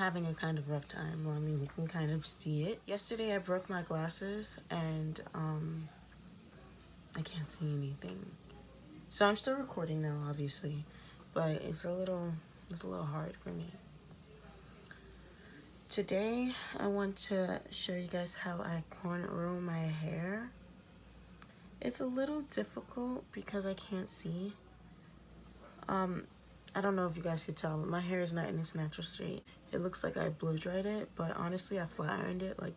having a kind of rough time. Well, I mean, you can kind of see it. Yesterday I broke my glasses and I can't see anything. So I'm still recording now, obviously, but it's a little hard for me. Today I want to show you guys how I cornrow my hair. It's a little difficult because I can't see. I don't know if you guys could tell, but my hair is not in its natural state. It looks like I blow dried it, but honestly I flat ironed it like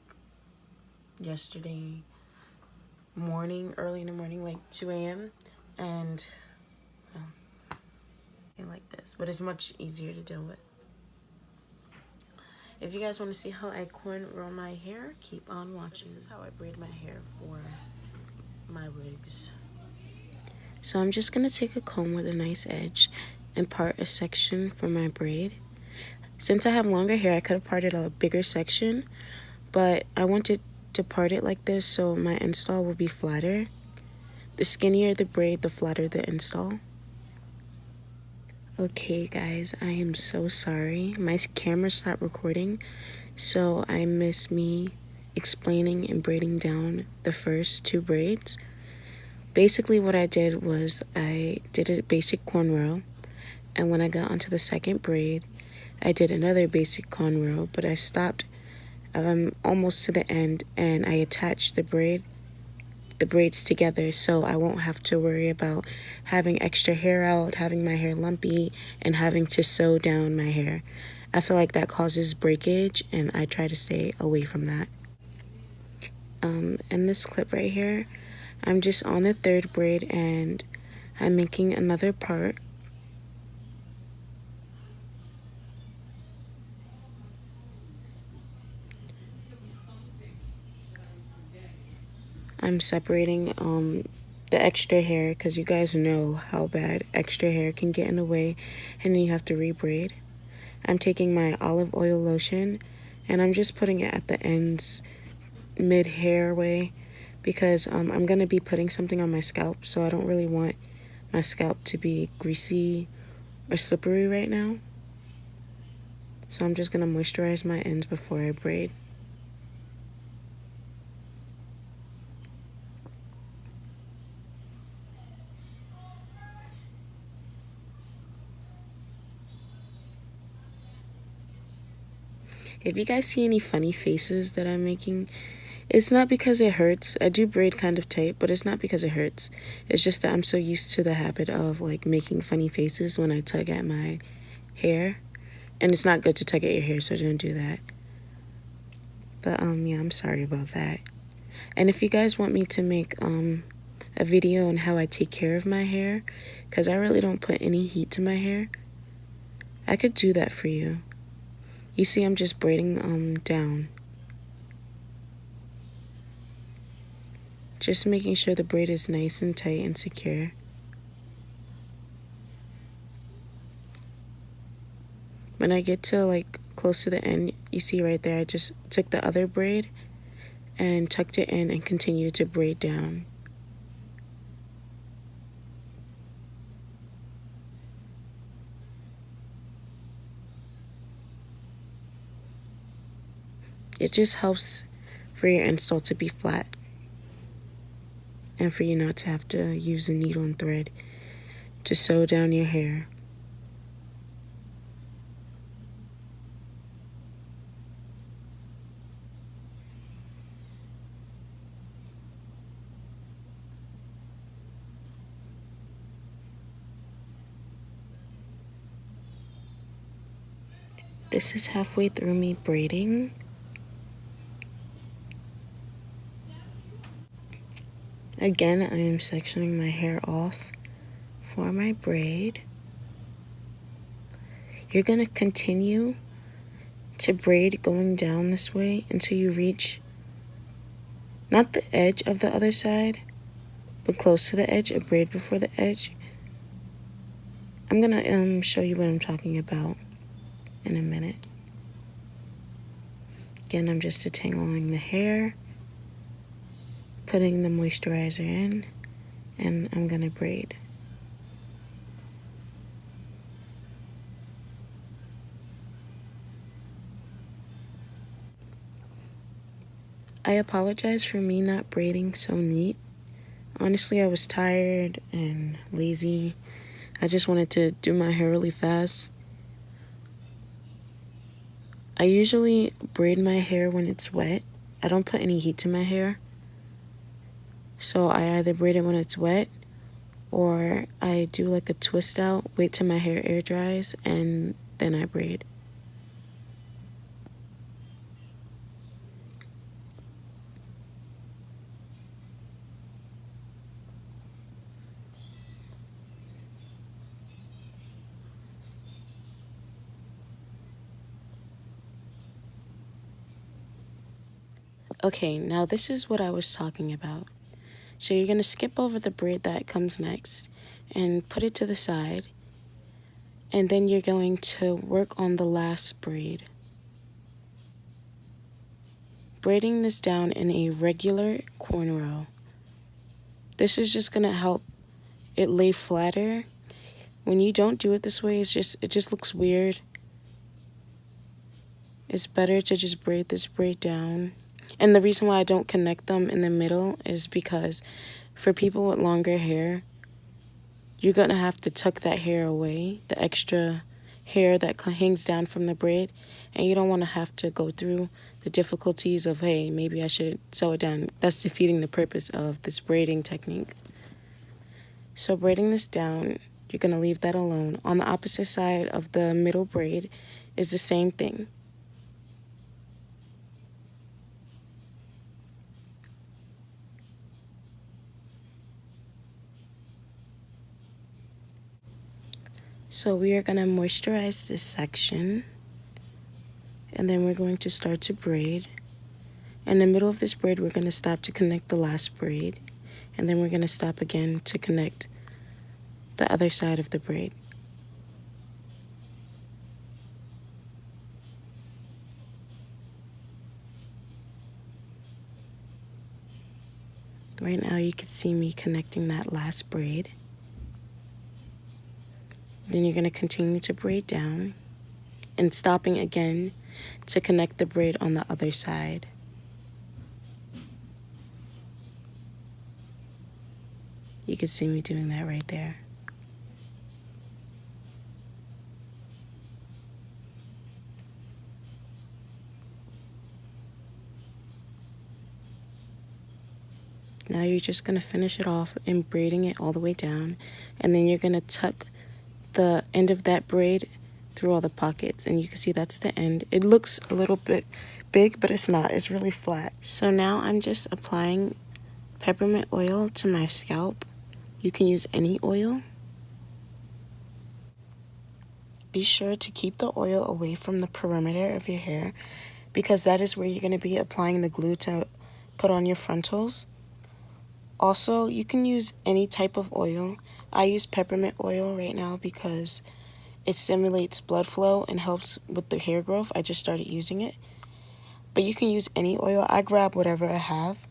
yesterday morning, early in the morning, like 2 a.m. and like this, but it's much easier to deal with. If you guys want to see how I cornrow my hair, keep on watching. This is how I braid my hair for my wigs. So I'm just going to take a comb with a nice edge and part a section for my braid. Since I have longer hair, I could have parted a bigger section, but I wanted to part it like this so my install will be flatter. The skinnier the braid, the flatter the install. Okay guys, I am so sorry. My camera stopped recording, so I missed me explaining and braiding down the first two braids. Basically what I did was I did a basic cornrow, and when I got onto the second braid, I did another basic cornrow, but I stopped almost to the end and I attached the braids together so I won't have to worry about having extra hair out, having my hair lumpy, and having to sew down my hair. I feel like that causes breakage and I try to stay away from that. In this clip right here, I'm just on the third braid and I'm making another part. I'm separating the extra hair because you guys know how bad extra hair can get in the way and then you have to rebraid. I'm taking my olive oil lotion and I'm just putting it at the ends, mid-hair way, because I'm going to be putting something on my scalp, so I don't really want my scalp to be greasy or slippery right now. So I'm just going to moisturize my ends before I braid. If you guys see any funny faces that I'm making, it's not because it hurts. I do braid kind of tight, but it's not because it hurts. It's just that I'm so used to the habit of like making funny faces when I tug at my hair. And it's not good to tug at your hair, so don't do that. But yeah, I'm sorry about that. And if you guys want me to make a video on how I take care of my hair, because I really don't put any heat to my hair, I could do that for you. You see, I'm just braiding down. Just making sure the braid is nice and tight and secure. When I get to like close to the end, you see right there, I just took the other braid and tucked it in and continued to braid down. It just helps for your install to be flat and for you not to have to use a needle and thread to sew down your hair. This is halfway through me braiding. Again, I am sectioning my hair off for my braid. You're going to continue to braid going down this way until you reach not the edge of the other side, but close to the edge, a braid before the edge. I'm going to show you what I'm talking about in a minute. Again, I'm just detangling the hair, putting the moisturizer in, and I'm going to braid. I apologize for me not braiding so neat. Honestly, I was tired and lazy. I just wanted to do my hair really fast. I usually braid my hair when it's wet. I don't put any heat to my hair. So I either braid it when it's wet or I do like a twist out, wait till my hair air dries, and then I braid. Okay, now this is what I was talking about. So you're going to skip over the braid that comes next and put it to the side. And then you're going to work on the last braid. Braiding this down in a regular cornrow. This is just going to help it lay flatter. When you don't do it this way, it just looks weird. It's better to just braid this braid down. And the reason why I don't connect them in the middle is because for people with longer hair, you're going to have to tuck that hair away, the extra hair that hangs down from the braid, and you don't want to have to go through the difficulties of, hey, maybe I should sew it down. That's defeating the purpose of this braiding technique. So braiding this down, you're going to leave that alone. On the opposite side of the middle braid is the same thing. So we are going to moisturize this section, and then we're going to start to braid. In the middle of this braid, we're going to stop to connect the last braid, and then we're going to stop again to connect the other side of the braid. Right now you can see me connecting that last braid. Then you're going to continue to braid down and stopping again to connect the braid on the other side. You can see me doing that right there. Now you're just going to finish it off and braiding it all the way down, and then you're going to tuck the end of that braid through all the pockets, and you can see that's the end. It looks a little bit big, but it's not. It's really flat. So now I'm just applying peppermint oil to my scalp. You can use any oil. Be sure to keep the oil away from the perimeter of your hair because that is where you're going to be applying the glue to put on your frontals. Also, you can use any type of oil. I use peppermint oil right now because it stimulates blood flow and helps with the hair growth. I just started using it. But you can use any oil. I grab whatever I have.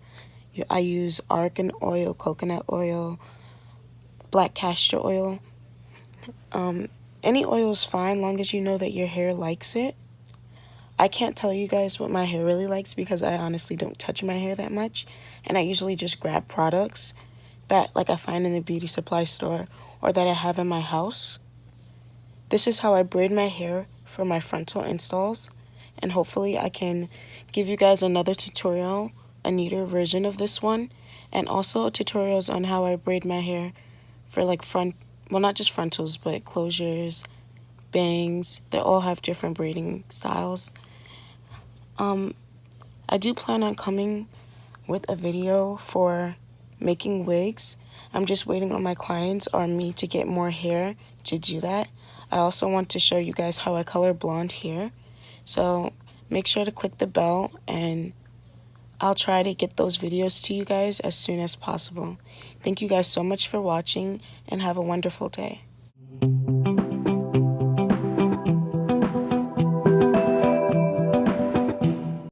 I use argan oil, coconut oil, black castor oil. Any oil is fine, long as you know that your hair likes it. I can't tell you guys what my hair really likes because I honestly don't touch my hair that much. And I usually just grab products that like I find in the beauty supply store or that I have in my house. This is how I braid my hair for my frontal installs. And hopefully I can give you guys another tutorial, a neater version of this one. And also tutorials on how I braid my hair for like well, not just frontals, but closures, bangs. They all have different braiding styles. I do plan on coming with a video for making wigs. I'm just waiting on my clients or me to get more hair to do that. I also want to show you guys how I color blonde hair. So make sure to click the bell and I'll try to get those videos to you guys as soon as possible. Thank you guys so much for watching and have a wonderful day.